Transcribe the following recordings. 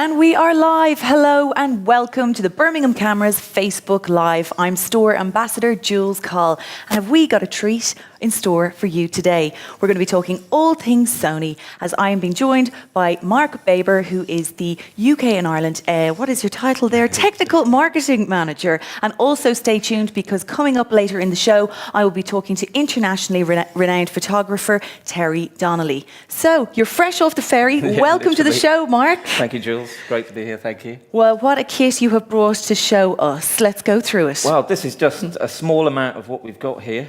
And we are live. Hello and welcome to the Bermingham Cameras Facebook Live. I'm Store Ambassador Jules Coll, and have we got a treat in store for you today? We're going to be talking all things Sony, as I am being joined by Mark Baber, who is the UK and Ireland, what is your title there? Technical Marketing Manager. And also stay tuned, because coming up later in the show, I will be talking to internationally renowned photographer Terry Donnelly. So, you're fresh off the ferry. Welcome to the show, Mark. Thank you, Jules. Great to be here, thank you. Well, what a kit you have brought to show us. Let's go through it. Well, this is just a small amount of what we've got here.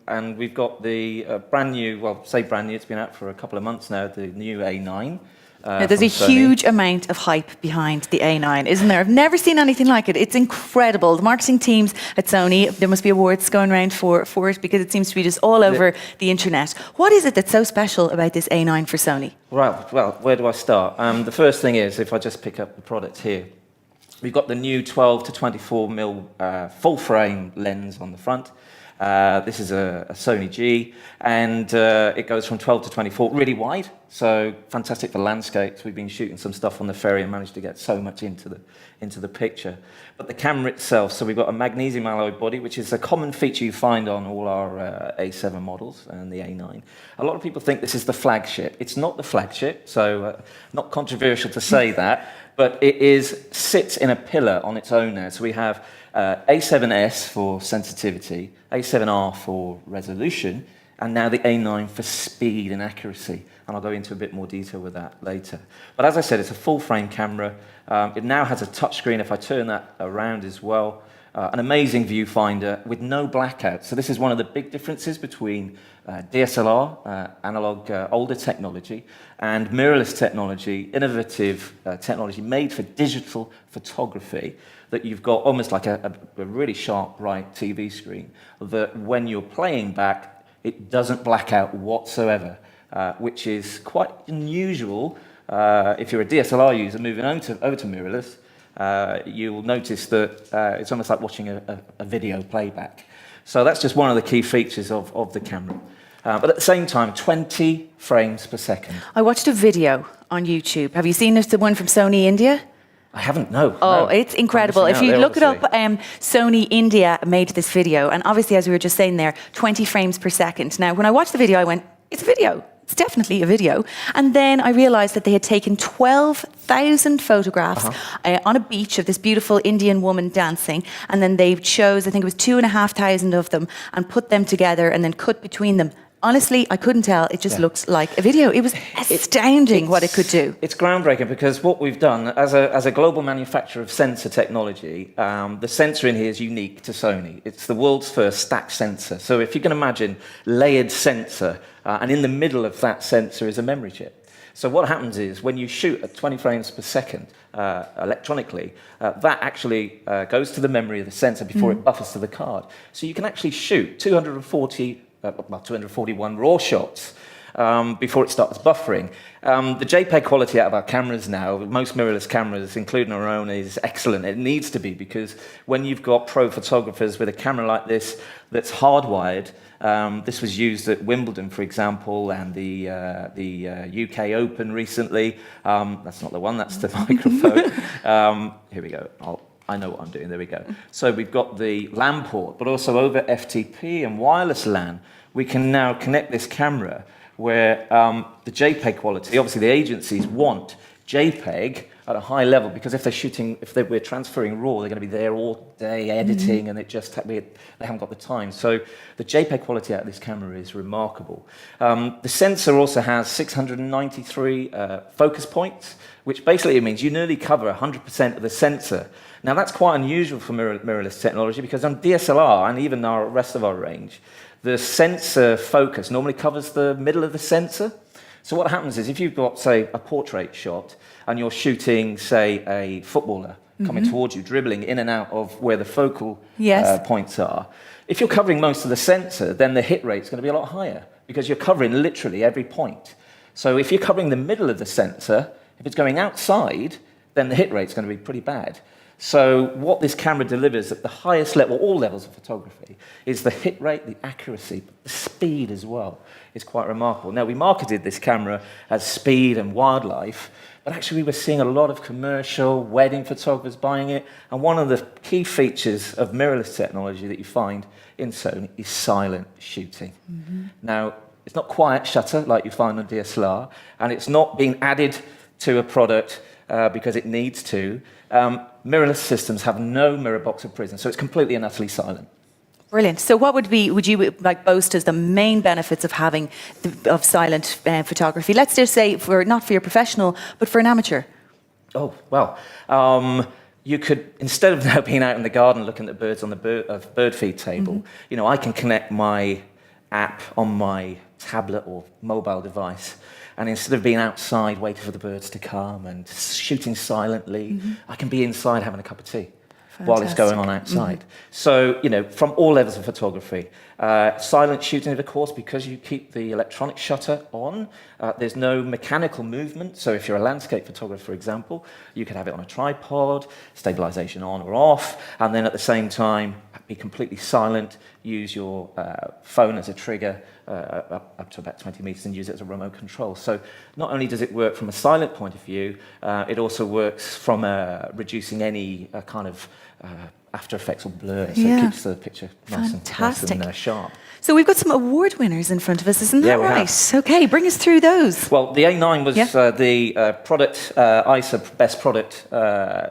And we've got the brand new, well, say brand new, it's been out for a couple of months now, the new A9. Now, there's a huge amount of hype behind the A9, isn't there? I've never seen anything like it. It's incredible. The marketing teams at Sony, there must be awards going around for it, because it seems to be just all over the internet. What is it that's so special about this A9 for Sony? Right, well, where do I start? The first thing is, if I just pick up the product here, we've got the new 12 to 24mm full frame lens on the front. This is a Sony G, and it goes from 12 to 24, really wide, so fantastic for landscapes. We've been shooting some stuff on the ferry and managed to get so much into the picture. But the camera itself, so we've got a magnesium alloy body, which is a common feature you find on all our A7 models and the A9. A lot of people think this is the flagship. It's not the flagship, so not controversial to say that, but it sits in a pillar on its own now. So we have A7S for sensitivity, A7R for resolution, and now the A9 for speed and accuracy. And I'll go into a bit more detail with that later. But as I said, it's a full frame camera. It now has a touchscreen, if I turn that around as well. An amazing viewfinder with no blackout. So this is one of the big differences between DSLR, analog, older technology, and mirrorless technology, innovative technology made for digital photography, that you've got almost like a really sharp, bright TV screen, that when you're playing back, it doesn't black out whatsoever, which is quite unusual. If you're a DSLR user moving over to mirrorless, you'll notice that it's almost like watching a video playback. So that's just one of the key features of the camera. But at the same time, 20 frames per second. I watched a video on YouTube. Have you seen the one from Sony India? I haven't, no. Oh, no. It's incredible. If you look it up, Sony India made this video, and obviously, as we were just saying there, 20 frames per second. Now, when I watched the video, I went, it's a video. It's definitely a video. And then I realized that they had taken 12,000 photographs on a beach of this beautiful Indian woman dancing, and then they chose, I think it was 2,500 of them, and put them together and then cut between them. Honestly, I couldn't tell. It just looked like a video. It was astounding what it could do. It's groundbreaking, because what we've done, as a global manufacturer of sensor technology, the sensor in here is unique to Sony. It's the world's first stacked sensor. So if you can imagine layered sensor, and in the middle of that sensor is a memory chip. So what happens is, when you shoot at 20 frames per second electronically, that actually goes to the memory of the sensor before it buffers to the card. So you can actually shoot 241 raw shots before it starts buffering. The JPEG quality out of our cameras now, most mirrorless cameras, including our own, is excellent. It needs to be, because when you've got pro photographers with a camera like this that's hardwired, this was used at Wimbledon, for example, and the UK Open recently. That's not the one, that's the microphone. Here we go. I know what I'm doing, there we go. So we've got the LAN port, but also over FTP and wireless LAN, we can now connect this camera where the JPEG quality, obviously the agencies want JPEG at a high level, because if we're transferring RAW, they're going to be there all day editing, and they haven't got the time. So the JPEG quality out of this camera is remarkable. The sensor also has 693 focus points, which basically means you nearly cover 100% of the sensor. Now that's quite unusual for mirrorless technology, because on DSLR and even our rest of our range, the sensor focus normally covers the middle of the sensor. So what happens is, if you've got, say, a portrait shot, and you're shooting, say, a footballer coming towards you, dribbling in and out of where the focal points are, if you're covering most of the sensor, then the hit rate's going to be a lot higher, because you're covering literally every point. So if you're covering the middle of the sensor, if it's going outside, then the hit rate's going to be pretty bad. So what this camera delivers at the highest level, all levels of photography, is the hit rate, the accuracy, but the speed as well is quite remarkable. Now, we marketed this camera as speed and wildlife, but actually we were seeing a lot of commercial wedding photographers buying it. And one of the key features of mirrorless technology that you find in Sony is silent shooting. Now, it's not quiet shutter like you find on DSLR, and it's not being added to a product because it needs to. Mirrorless systems have no mirror box or prism, so it's completely and utterly silent. Brilliant. So what would you like boast as the main benefits of having of silent photography? Let's just say not for your professional, but for an amateur. Oh, well, you could, instead of now being out in the garden looking at birds on the bird feed table, you know, I can connect my app on my tablet or mobile device, and instead of being outside waiting for the birds to come and shooting silently, I can be inside having a cup of tea while it's going on outside. So, you know, from all levels of photography. Silent shooting, of course, because you keep the electronic shutter on. There's no mechanical movement. So if you're a landscape photographer, for example, you could have it on a tripod, stabilization on or off, and then at the same time, be completely silent, use your phone as a trigger up to about 20 meters and use it as a remote control. So not only does it work from a silent point of view, it also works from reducing any kind of after effects or blur, so it keeps the picture nice and sharp. So we've got some award winners in front of us, isn't that right? Have. Okay, bring us through those. Well, the A9 was the product ISA Best Product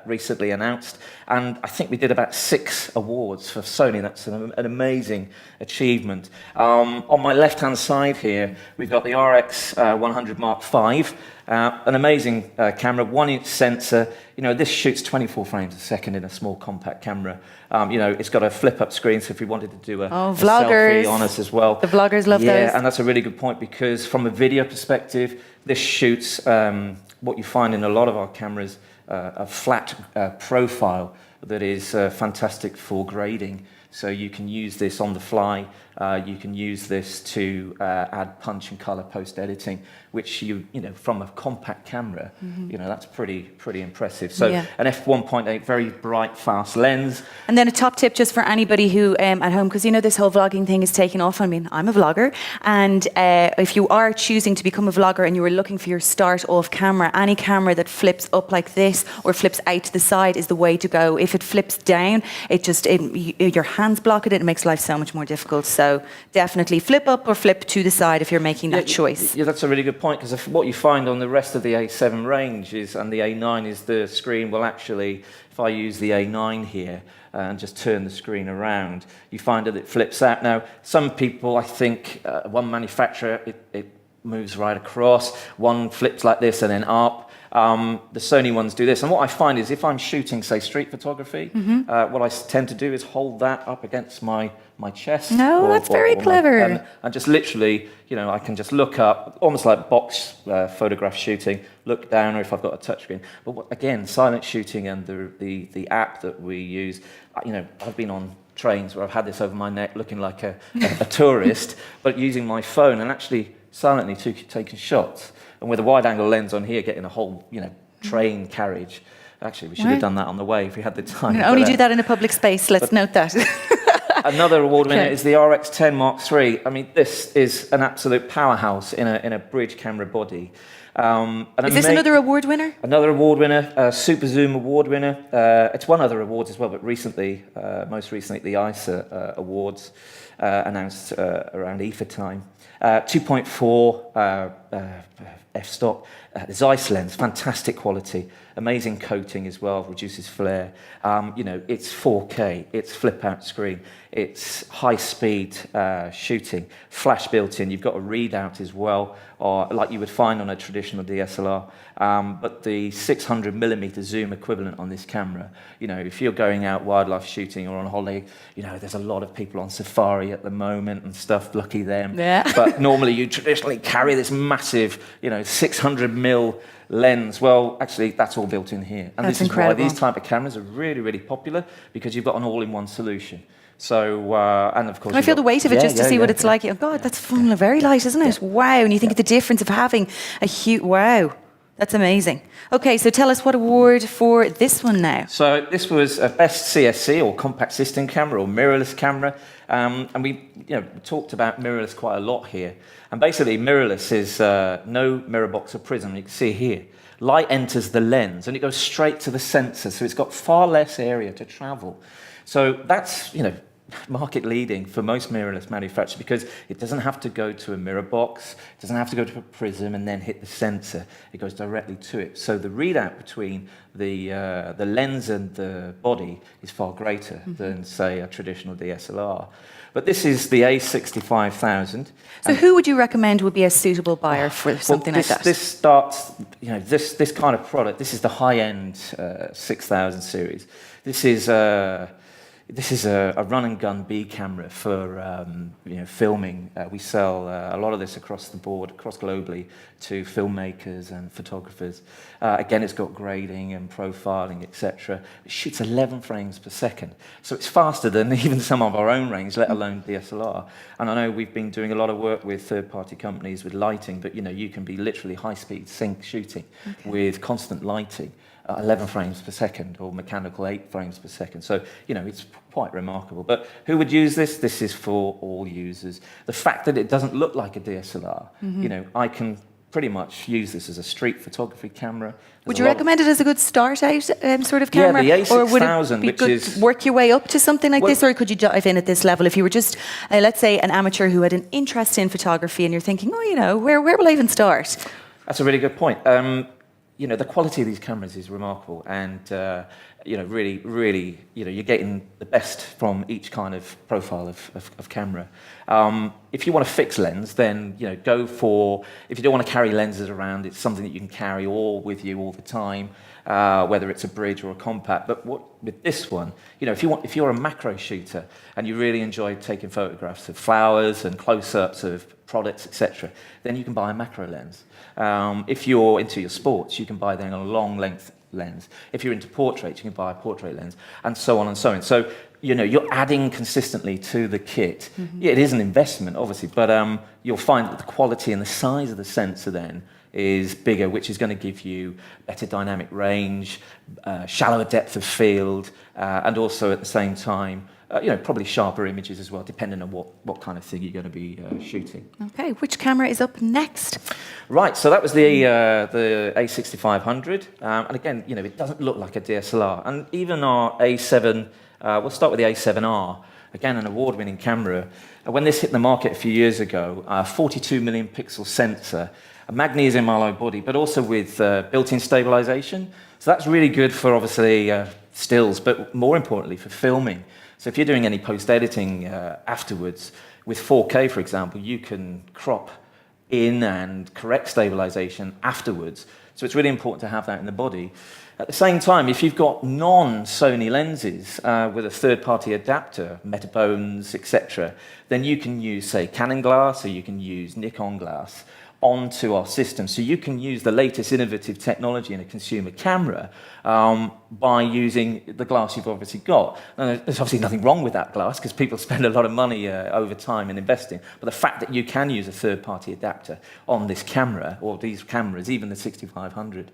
recently announced, and I think we did about 6 awards for Sony. That's an amazing achievement. On my left-hand side here, we've got the Rx10 Mark 5. An amazing camera, 1-inch sensor. You know, this shoots 24 frames a second in a small compact camera. You know, it's got a flip-up screen, so if we wanted to do a selfie on us as well. The vloggers love those. Yeah, and that's a really good point, because from a video perspective, this shoots what you find in a lot of our cameras, a flat profile that is fantastic for grading. So you can use this on the fly. You can use this to add punch and color post-editing, which you know, from a compact camera, you know, that's pretty impressive. So an f1.8, very bright, fast lens. And then a top tip just for anybody who at home, because you know this whole vlogging thing is taking off. I mean, I'm a vlogger, and if you are choosing to become a vlogger and you are looking for your start off camera, any camera that flips up like this or flips out to the side is the way to go. If it flips down, your hands block it makes life so much more difficult. So definitely flip up or flip to the side if you're making that choice. Yeah, that's a really good point, because what you find on the rest of the A7 range and the A9 is the screen will actually, if I use the A9 here and just turn the screen around, you find that it flips out. Now, some people, I think, one manufacturer, it moves right across, one flips like this and then up. The Sony ones do this. And what I find is if I'm shooting, say, street photography, what I tend to do is hold that up against my chest. No, that's very clever. And just literally, you know, I can just look up, almost like box photograph shooting, look down, or if I've got a touchscreen. But again, silent shooting and the app that we use, you know, I've been on trains where I've had this over my neck looking like a tourist, but using my phone and actually silently taking shots. And with a wide-angle lens on here, getting a whole, you know, train carriage. Actually, we should have done that on the way if we had the time. Only do that in a public space. Let's note that. Another award winner is the Rx10 Mark 3. I mean, this is an absolute powerhouse in a bridge camera body. Is this another award winner? Another award winner, Super Zoom award winner. It's won other awards as well, but recently, most recently, the ISA awards announced around IFA time. 2.4 f-stop. The Zeiss lens, fantastic quality, amazing coating as well, reduces flare. You know, it's 4K, it's flip-out screen, it's high-speed shooting, flash built-in. You've got a readout as well, or like you would find on a traditional DSLR. But the 600mm zoom equivalent on this camera, you know, if you're going out wildlife shooting or on holiday, you know, there's a lot of people on safari at the moment and stuff, lucky them. Yeah. But normally you traditionally carry this massive, you know, 600mm lens. Well, actually, that's all built in here. And That's this incredible. is why these type of cameras are really, really popular, because you've got an all-in-one solution. So, and of course... Can I feel the weight of it just to see what it's like? Oh, God, that's fun. Very light, isn't it? Wow. And you think of the difference of having a huge... Wow. That's amazing. Okay, so tell us what award for this one now. So this was a best CSC or compact system camera or mirrorless camera. And we talked about mirrorless quite a lot here. And basically mirrorless is no mirror box or prism. You can see here. Light enters the lens and it goes straight to the sensor. So it's got far less area to travel. So that's, market leading for most mirrorless manufacturers because it doesn't have to go to a mirror box, it doesn't have to go to a prism and then hit the sensor. It goes directly to it. So the readout between the lens and the body is far greater than, say, a traditional DSLR. But this is the A65,000. So who would you recommend would be a suitable buyer for something like that? This starts, this kind of product, this is the high-end 6000 series. This is a run and gun B camera for filming. We sell a lot of this across the board, across globally, to filmmakers and photographers. Again, it's got grading and profiling, etc. It shoots 11 frames per second, so it's faster than even some of our own range, let alone DSLR. And I know we've been doing a lot of work with third-party companies with lighting, but you can be literally high-speed sync shooting with constant lighting. 11 frames per second or mechanical 8 frames per second. So, it's quite remarkable. But who would use this? This is for all users. The fact that it doesn't look like a DSLR, I can pretty much use this as a street photography camera. Would you recommend it as a good start out sort of camera? Yeah, the A6000, or would it be good to work your way up to something like this, or could you dive in at this level if you were just, let's say, an amateur who had an interest in photography and you're thinking, where will I even start? That's a really good point. The quality of these cameras is remarkable, and really, you're getting the best from each kind of profile of camera. If you want a fixed lens, then go for. If you don't want to carry lenses around, it's something that you can carry all with you all the time, whether it's a bridge or a compact. But with this one, if you're a macro shooter and you really enjoy taking photographs of flowers and close-ups of products, etc., then you can buy a macro lens. If you're into your sports, you can buy then a long length lens. If you're into portraits, you can buy a portrait lens, and so on and so on. So, you're adding consistently to the kit. Yeah, it is an investment, obviously, but you'll find that the quality and the size of the sensor then is bigger, which is going to give you better dynamic range, shallower depth of field, and also at the same time, probably sharper images as well, depending on what kind of thing you're going to be shooting. Okay, which camera is up next? Right, so that was the A6500, and again, it doesn't look like a DSLR, and even our A7. We'll start with the A7R. Again, an award-winning camera. When this hit the market a few years ago, 42 million pixel sensor, a magnesium alloy body, but also with built-in stabilization. So that's really good for obviously stills, but more importantly for filming. So if you're doing any post-editing afterwards, with 4K, for example, you can crop in and correct stabilization afterwards. So it's really important to have that in the body. At the same time, if you've got non-Sony lenses with a third-party adapter, Metabones, etc., then you can use, say, Canon glass, or you can use Nikon glass onto our system. So you can use the latest innovative technology in a consumer camera by using the glass you've obviously got. Now, there's obviously nothing wrong with that glass because people spend a lot of money over time in investing. But the fact that you can use a third-party adapter on this camera, or these cameras, even the 6500,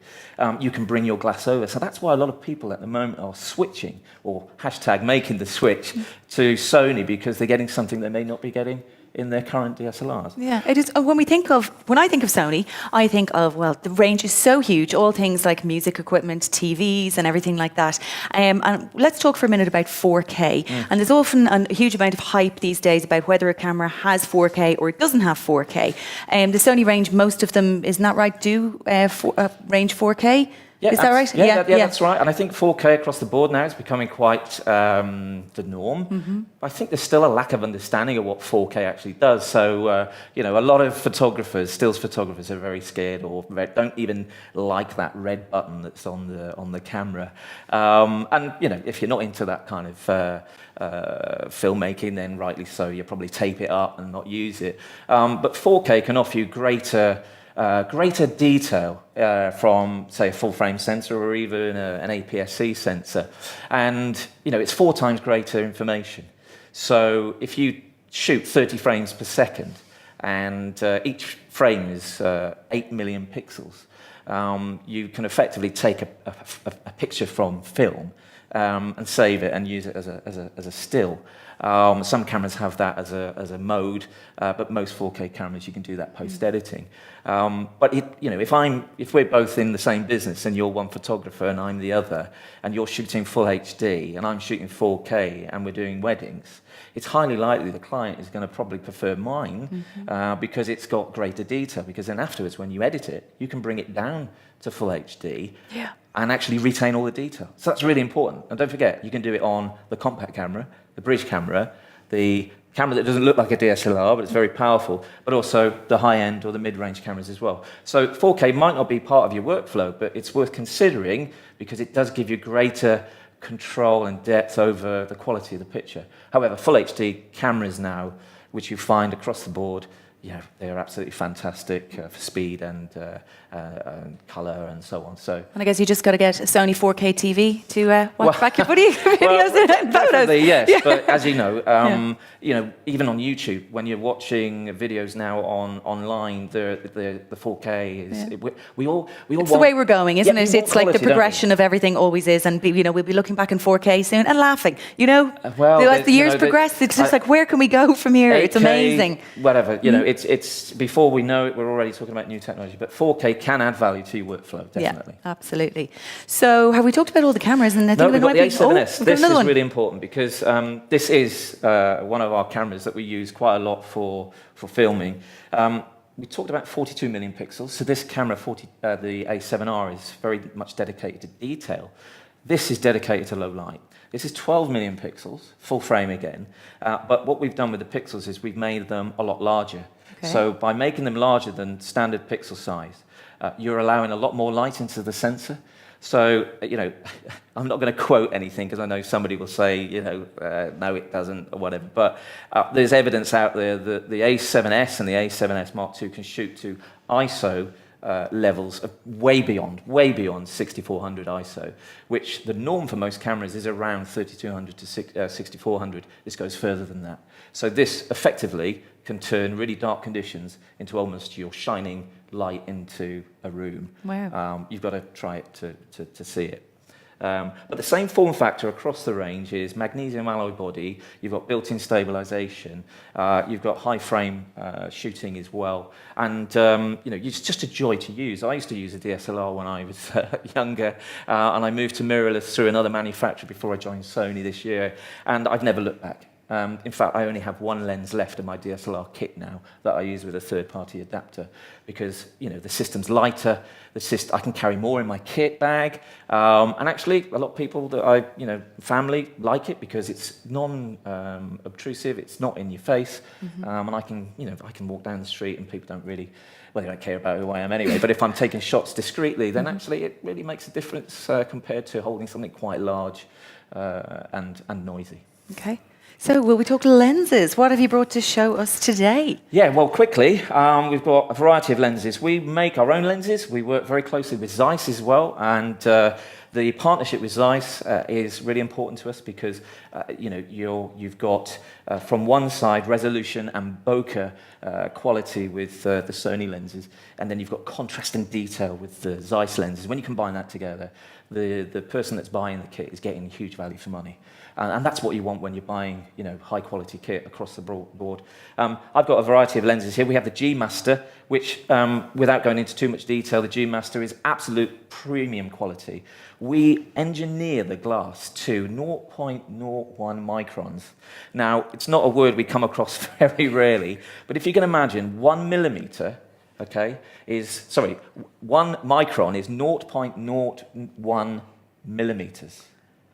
you can bring your glass over. So that's why a lot of people at the moment are switching, or hashtag making the switch, to Sony, because they're getting something they may not be getting in their current DSLRs. Yeah, it is. When I think of Sony, I think of, well, the range is so huge, all things like music equipment, TVs and everything like that. And let's talk for a minute about 4K. And there's often a huge amount of hype these days about whether a camera has 4K or it doesn't have 4K. The Sony range, most of them, isn't that right, do range 4K? Yeah, is that right? Yeah, that's right. And I think 4K across the board now is becoming quite the norm. I think there's still a lack of understanding of what 4K actually does. So, a lot of photographers, stills photographers, are very scared or don't even like that red button that's on the camera. And if you're not into that kind of filmmaking, then rightly so, you probably tape it up and not use it. But 4K can offer you greater detail from, say, a full-frame sensor or even an APS-C sensor. And, it's 4 times greater information. So if you shoot 30 frames per second, and each frame is 8 million pixels, you can effectively take a picture from film and save it and use it as a still. Some cameras have that as a mode, but most 4K cameras you can do that post-editing. But if we're both in the same business and you're one photographer and I'm the other, and you're shooting full HD and I'm shooting 4K and we're doing weddings, it's highly likely the client is going to probably prefer mine because it's got greater detail. Because then afterwards, when you edit it, you can bring it down to full HD. Yeah. And actually retain all the detail. So that's really important. And don't forget, you can do it on the compact camera, the bridge camera, the camera that doesn't look like a DSLR, but it's very powerful, but also the high-end or the mid-range cameras as well. So 4K might not be part of your workflow, but it's worth considering because it does give you greater control and depth over the quality of the picture. However, full HD cameras now, which you find across the board, yeah, they are absolutely fantastic for speed and colour and so on. So, and I guess you just got to get a Sony 4K TV to watch back your videos and photos. Yes, yeah. But as you know, even on YouTube, when you're watching videos now online, the 4K is we all it's the way we're going, isn't it? It's like the progression of everything always is, and we'll be looking back in 4K soon and laughing. As the years progress, it's just like where can we go from here? 8K, it's amazing. Whatever, it's before we know it, we're already talking about new technology, but 4K can add value to your workflow, definitely. Yeah, absolutely. So have we talked about all the cameras? And I think we've got the A7S. This is really important because this is one of our cameras that we use quite a lot for filming. We talked about 42 million pixels, so this camera, the A7R, is very much dedicated to detail. This is dedicated to low light. This is 12 million pixels, full frame again, but what we've done with the pixels is we've made them a lot larger. Okay. So by making them larger than standard pixel size, you're allowing a lot more light into the sensor. So, I'm not going to quote anything because I know somebody will say, no, it doesn't, or whatever. But there's evidence out there that the A7S and the A7S Mark II can shoot to ISO levels of way beyond 6400 ISO, which the norm for most cameras is around 3200 to 6400. This goes further than that. So this effectively can turn really dark conditions into almost your shining light into a room. Wow. You've got to try it to see it. But the same form factor across the range is magnesium alloy body. You've got built-in stabilization. You've got high frame shooting as well. And it's just a joy to use. I used to use a DSLR when I was younger, and I moved to mirrorless through another manufacturer before I joined Sony this year, and I've never looked back. In fact, I only have one lens left in my DSLR kit now that I use with a third-party adapter because, the system's lighter, I can carry more in my kit bag, and actually, a lot of people that family like it because it's non-obtrusive, it's not in your face, and I can walk down the street and people don't really, well, they don't care about who I am anyway, but if I'm taking shots discreetly, then actually it really makes a difference compared to holding something quite large and noisy. Okay. So will we talk lenses? What have you brought to show us today? Yeah, well, quickly, we've got a variety of lenses. We make our own lenses. We work very closely with Zeiss as well, and the partnership with Zeiss is really important to us because you've got from one side resolution and bokeh quality with the Sony lenses, and then you've got contrast and detail with the Zeiss lenses. When you combine that together, the person that's buying the kit is getting huge value for money. And that's what you want when you're buying, high quality kit across the board. I've got a variety of lenses here. We have the G Master, which, without going into too much detail, the G Master is absolute premium quality. We engineer the glass to 0.01 microns. Now, it's not a word we come across very rarely, but if you can imagine 1 millimeter, 1 micron is 0.01 millimeters.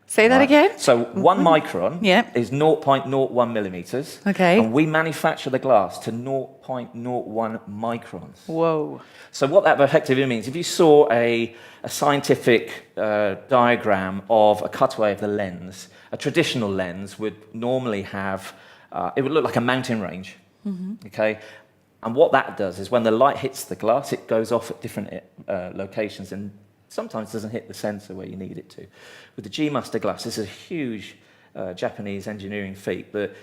Say that again? So 1 micron is 0.01 millimeters. Okay. And we manufacture the glass to 0.01 microns. Whoa. So what that effectively means, if you saw a scientific diagram of a cutaway of the lens, a traditional lens would normally have, it would look like a mountain range. Okay. And what that does is when the light hits the glass, it goes off at different locations and sometimes doesn't hit the sensor where you need it to. With the G Master glass, this is a huge Japanese engineering feat, but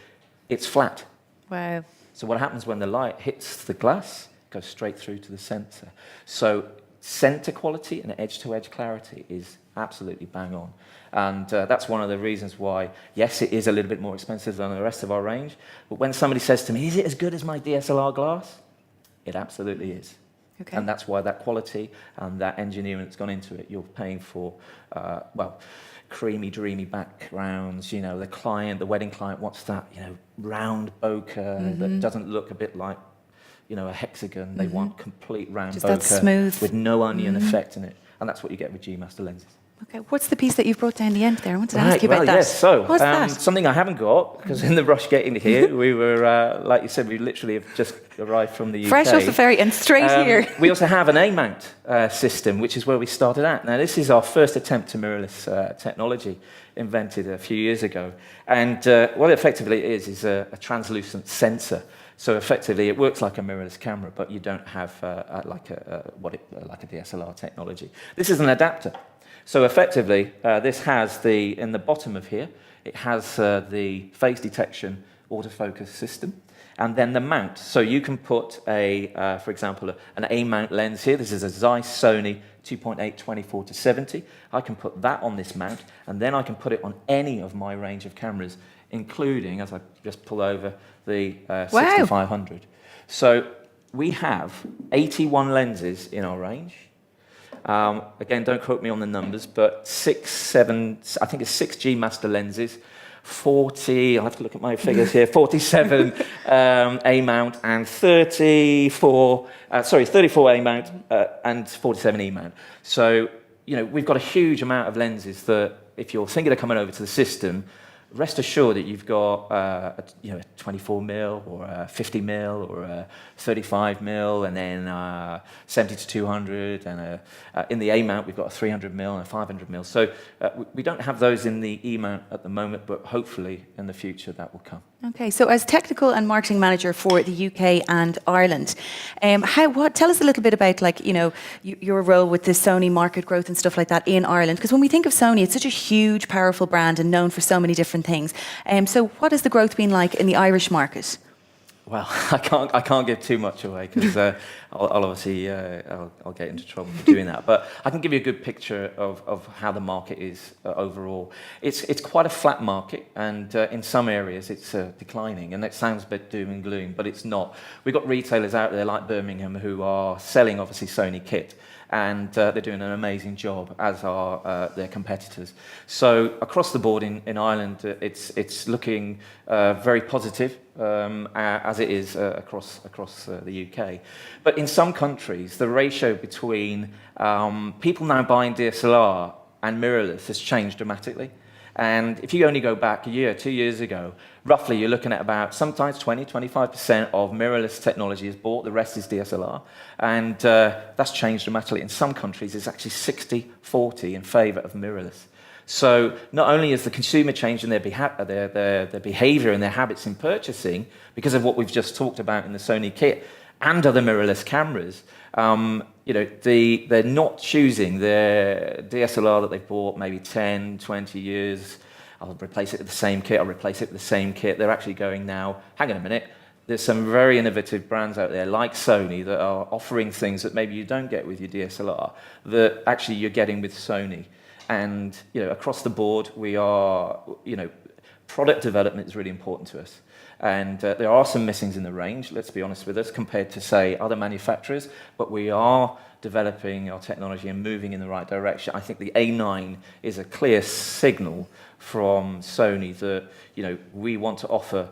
it's flat. Wow. So what happens when the light hits the glass? It goes straight through to the sensor. So center quality and edge-to-edge clarity is absolutely bang on. And that's one of the reasons why, yes, it is a little bit more expensive than the rest of our range, but when somebody says to me, is it as good as my DSLR glass? It absolutely is. Okay. And that's why that quality and that engineering that's gone into it, you're paying for, creamy, dreamy backgrounds. You know, the wedding client wants that, round bokeh that doesn't look a bit like, a hexagon. They want complete round Just bokeh that smooth. with no onion effect in it. And that's what you get with G Master lenses. Okay, what's the piece that you've brought down the end there? I wanted to ask you about that. Yes, so What's that? something I haven't got, because in the rush getting here, we were, like you said, we literally have just arrived from the UK. Fresh off the ferry and straight here. We also have an A-mount system, which is where we started at. Now, this is our first attempt to mirrorless technology, invented a few years ago. And what it effectively is a translucent sensor. So effectively, it works like a mirrorless camera, but you don't have like a DSLR technology. This is an adapter. So effectively, this has in the bottom of here, it has the phase detection autofocus system, and then the mount. So you can put for example, an A-mount lens here. This is a Zeiss Sony 2.8 24-70. I can put that on this mount, and then I can put it on any of my range of cameras, including, as I just pull over, the 6500. So we have 81 lenses in our range. Again, don't quote me on the numbers, but 6 G Master lenses, 40, I'll have to look at my figures here, 47 A-mount and 34 A-mount and 47 E-mount. So, we've got a huge amount of lenses that if you're thinking of coming over to the system, rest assured that you've got a 24mm or a 50mm or a 35mm, and then 70 to 200, and in the A-mount we've got a 300mm and a 500mm. So we don't have those in the E-mount at the moment, but hopefully in the future that will come. Okay, so as technical and marketing manager for the UK and Ireland, tell us a little bit about your role with the Sony market growth and stuff like that in Ireland. Because when we think of Sony, it's such a huge, powerful brand and known for so many different things. So what has the growth been like in the Irish market? Well, I can't give too much away because I'll obviously I'll get into trouble for doing that. But I can give you a good picture of how the market is overall. It's quite a flat market, and in some areas it's declining. And it sounds a bit doom and gloom, but it's not. We've got retailers out there like Bermingham who are selling obviously Sony kit, and they're doing an amazing job, as are their competitors. So across the board in Ireland, it's looking very positive, as it is across the UK. But in some countries, the ratio between people now buying DSLR and mirrorless has changed dramatically. And if you only go back a year, 2 years ago, roughly you're looking at about sometimes 20-25% of mirrorless technology is bought, the rest is DSLR. And that's changed dramatically. In some countries, it's actually 60-40 in favour of mirrorless. So not only is the consumer changing their behaviour and their habits in purchasing because of what we've just talked about in the Sony kit and other mirrorless cameras, they're not choosing their DSLR that they've bought maybe 10, 20 years. I'll replace it with the same kit, I'll replace it with the same kit. They're actually going now, hang on a minute, there's some very innovative brands out there like Sony that are offering things that maybe you don't get with your DSLR that actually you're getting with Sony. And across the board, we are, product development is really important to us. And there are some missings in the range, let's be honest with us, compared to, say, other manufacturers. But we are developing our technology and moving in the right direction. I think the A9 is a clear signal from Sony that, we want to offer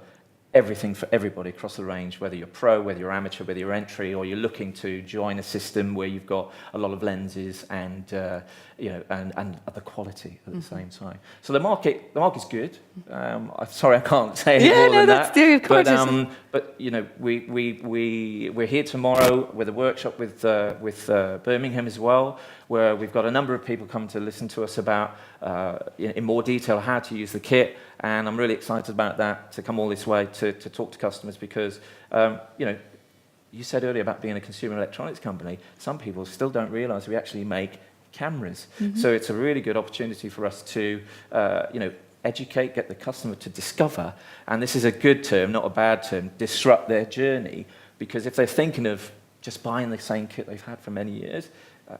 everything for everybody across the range, whether you're pro, whether you're amateur, whether you're entry, or you're looking to join a system where you've got a lot of lenses and other quality at the same time. So the market's good. I'm sorry, I can't say any more than that. Of course. But we're here tomorrow with a workshop with Birmingham as well, where we've got a number of people come to listen to us about in more detail how to use the kit. And I'm really excited about that, to come all this way to talk to customers, because, you said earlier about being a consumer electronics company. Some people still don't realise we actually make cameras. So it's a really good opportunity for us to, educate, get the customer to discover, and this is a good term, not a bad term, disrupt their journey, because if they're thinking of just buying the same kit they've had for many years,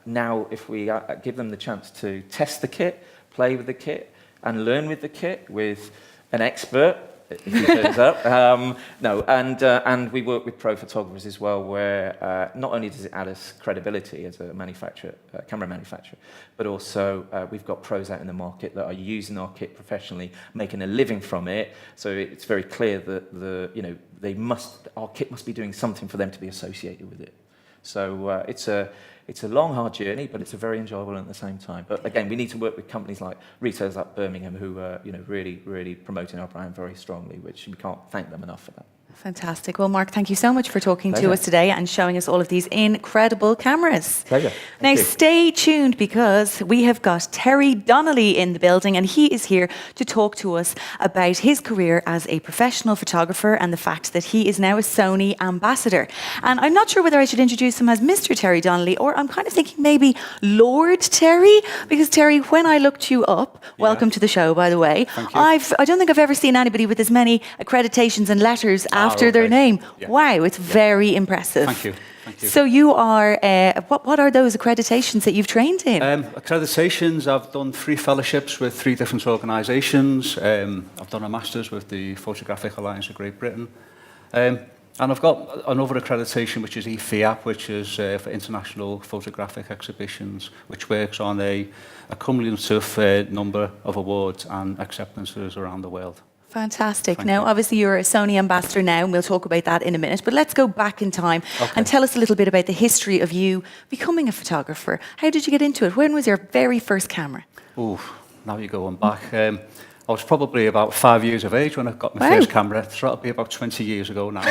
now if we give them the chance to test the kit, play with the kit, and learn with the kit with an expert, if he turns up. And we work with pro photographers as well, where not only does it add us credibility as a manufacturer, camera manufacturer, but also we've got pros out in the market that are using our kit professionally, making a living from it. So it's very clear that our kit must be doing something for them to be associated with it. So it's a long, hard journey, but it's a very enjoyable at the same time. But again, we need to work with companies like retailers like Bermingham, who are really, really promoting our brand very strongly, which we can't thank them enough for that. Fantastic. Well, Mark, thank you so much for talking Pleasure. to us today and showing us all of these incredible cameras. Pleasure. Now, Thank you. stay tuned because we have got Terry Donnelly in the building, and he is here to talk to us about his career as a professional photographer and the fact that he is now a Sony Ambassador. And I'm not sure whether I should introduce him as Mr. Terry Donnelly, or I'm kind of thinking maybe Lord Terry, because Terry, when I looked you up, welcome to the show, by the way, Thank you. I don't think I've ever seen anybody with as many accreditations and letters after their okay. name. Yeah. Wow, it's very impressive. Thank you. Thank you. So you are, what are those accreditations that you've trained in? Accreditations, I've done 3 fellowships with 3 different organisations. I've done a master's with the Photographic Alliance of Great Britain. And I've got another accreditation, which is EFIAP, which is for international photographic exhibitions, which works on a cumulative number of awards and acceptances around the world. Fantastic. Thank Now, you. obviously, you're a Sony Ambassador now, and we'll talk about that in a minute. But let's go back in time and tell us a little bit about the history of you becoming a photographer. How did you get into it? When was your very first camera? Oh, now you're going back. I was probably about 5 years of age when I got my first camera. So that'll be about 20 years ago now.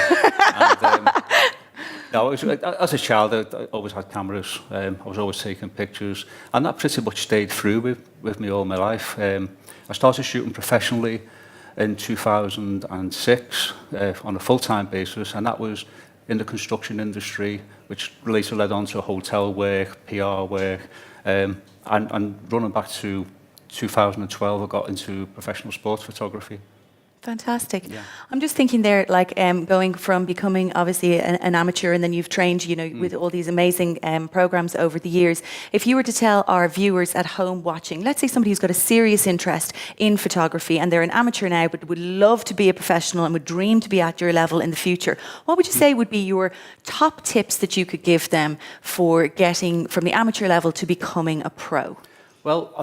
As a child, I always had cameras. I was always taking pictures. And that pretty much stayed through with me all my life. I started shooting professionally in 2006 on a full-time basis, and that was in the construction industry, which later led on to hotel work, PR work, and running back to 2012, I got into professional sports photography. Fantastic. Yeah. I'm just thinking there, like going from becoming obviously an amateur, and then you've trained, with all these amazing programs over the years. If you were to tell our viewers at home watching, let's say somebody who's got a serious interest in photography and they're an amateur now, but would love to be a professional and would dream to be at your level in the future, what would you say would be your top tips that you could give them for getting from the amateur level to becoming a pro? Well,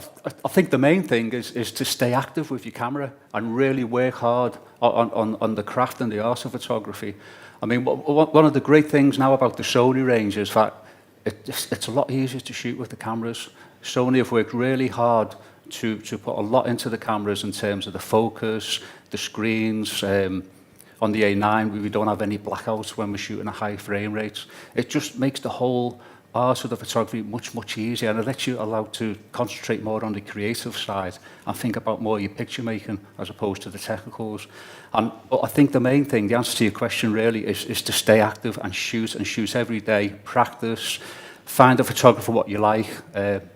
I think the main thing is to stay active with your camera and really work hard on the craft and the art of photography. I mean, one of the great things now about the Sony range is that it's a lot easier to shoot with the cameras. Sony have worked really hard to put a lot into the cameras in terms of the focus, the screens. On the A9, we don't have any blackouts when we're shooting at high frame rates. It just makes the whole art of the photography much easier, and it lets you allow to concentrate more on the creative side and think about more your picture making as opposed to the technicals. But I think the main thing, the answer to your question really is to stay active and shoot every day, practice, find a photographer what you like,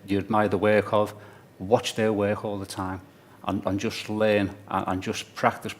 you admire the work of, watch their work all the time and just learn and just practice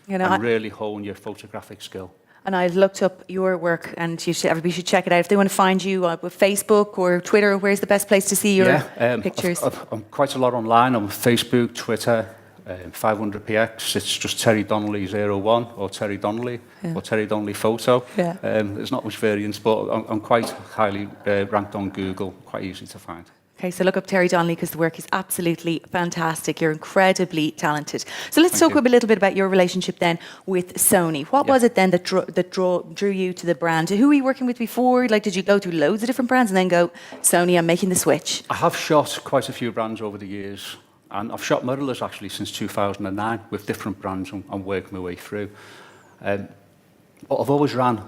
and really hone your photographic skill. And I looked up your work, and everybody should check it out. If they want to find you with Facebook or Twitter, where's the best place to see your pictures? I'm quite a lot online. I'm on Facebook, Twitter, 500px. It's just Terry Donnelly 01 or Terry Donnelly or Terry Donnelly photo. Yeah. There's not much variance, but I'm quite highly ranked on Google, quite easy to find. Okay, so look up Terry Donnelly because the work is absolutely fantastic. You're incredibly talented. So let's talk a little bit about your relationship then with Sony. What was it then that drew you to the brand? Who were you working with before? Like, did you go through loads of different brands and then go, Sony, I'm making the switch? I have shot quite a few brands over the years, and I've shot mirrorless actually since 2009 with different brands and worked my way through. But I've always ran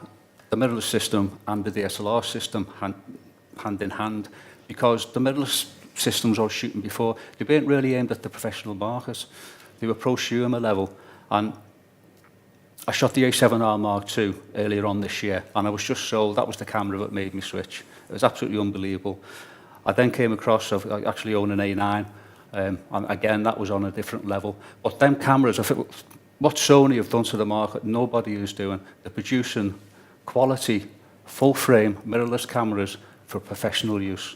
the mirrorless system and the DSLR system hand in hand, because the mirrorless systems I was shooting before, they weren't really aimed at the professional market. They were prosumer level. And I shot the A7R Mark II earlier on this year, and I was just sold. That was the camera that made me switch. It was absolutely unbelievable. I then came across, I actually own an A9, and again, that was on a different level. But them cameras, what Sony have done to the market, nobody is doing. They're producing quality, full-frame, mirrorless cameras for professional use.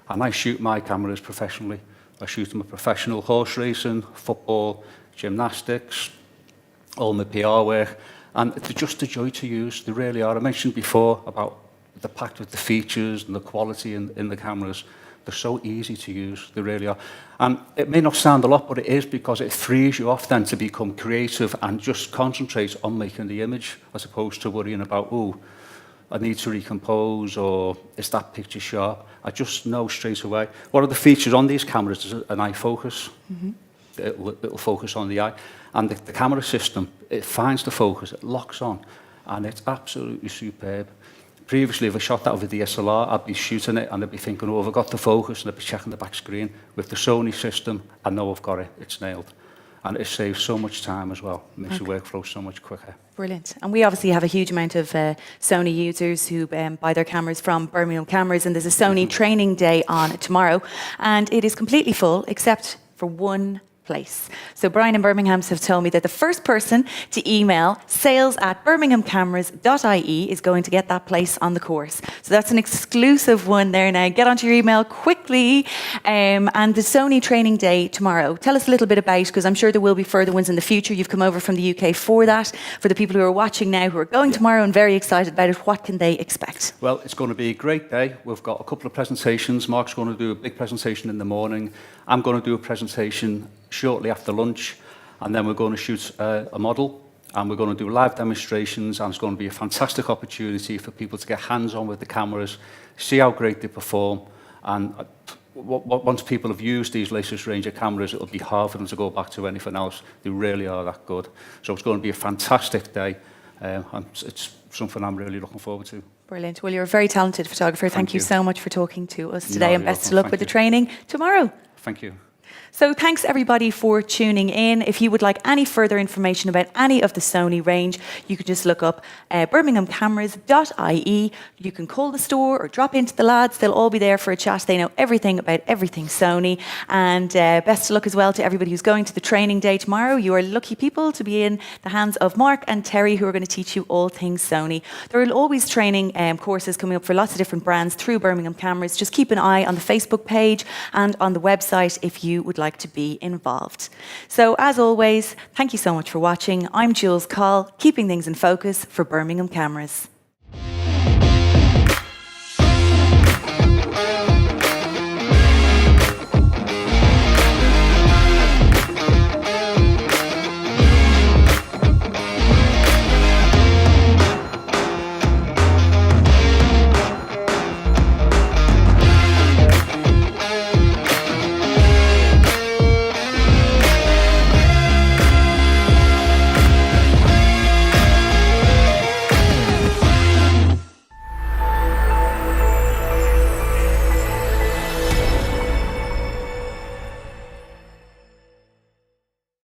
And I shoot my cameras professionally. I shoot them at professional horse racing, football, gymnastics, all my PR work. And they're just a joy to use. They really are. I mentioned before about the packed with the features and the quality in the cameras. They're so easy to use, they really are. And it may not sound a lot, but it is, because it frees you off then to become creative and just concentrate on making the image, as opposed to worrying about, oh, I need to recompose, or is that picture sharp? I just know straight away. One of the features on these cameras is an eye focus. It'll focus on the eye. And the camera system, it finds the focus, it locks on, and it's absolutely superb. Previously, if I shot that with the DSLR, I'd be shooting it and I'd be thinking, oh, have I got the focus? And I'd be checking the back screen. With the Sony system, I know I've got it. It's nailed. And it saves so much time as well. It makes the workflow so much quicker. Brilliant. And we obviously have a huge amount of Sony users who buy their cameras from Bermingham Cameras, and there's a Sony Training Day on tomorrow, and it is completely full except for one place. So Brian in Bermingham have told me that the first person to email sales@birminghamcameras.ie is going to get that place on the course. So that's an exclusive one there now. Get onto your email quickly. And the Sony Training Day tomorrow. Tell us a little bit about, because I'm sure there will be further ones in the future. You've come over from the UK for that. For the people who are watching now, who are going tomorrow and very excited about it, what can they expect? Well, it's going to be a great day. We've got a couple of presentations. Mark's going to do a big presentation in the morning. I'm going to do a presentation shortly after lunch, and then we're going to shoot a model, and we're going to do live demonstrations, and it's going to be a fantastic opportunity for people to get hands-on with the cameras, see how great they perform, and once people have used these latest range of cameras, it'll be hard for them to go back to anything else. They really are that good. So it's going to be a fantastic day, and it's something I'm really looking forward to. Brilliant. Well, you're a very talented photographer. Thank you so much for talking to us today, and best of luck with the training tomorrow. Thank you. So thanks everybody for tuning in. If you would like any further information about any of the Sony range, you can just look up birminghamcameras.ie. You can call the store or drop into the lads. They'll all be there for a chat. They know everything about everything Sony. And best of luck as well to everybody who's going to the training day tomorrow. You are lucky people to be in the hands of Mark and Terry, who are going to teach you all things Sony. There are always training courses coming up for lots of different brands through Bermingham Cameras. Just keep an eye on the Facebook page and on the website if you would like to be involved. So as always, thank you so much for watching. I'm Jules Coll, keeping things in focus for Bermingham Cameras.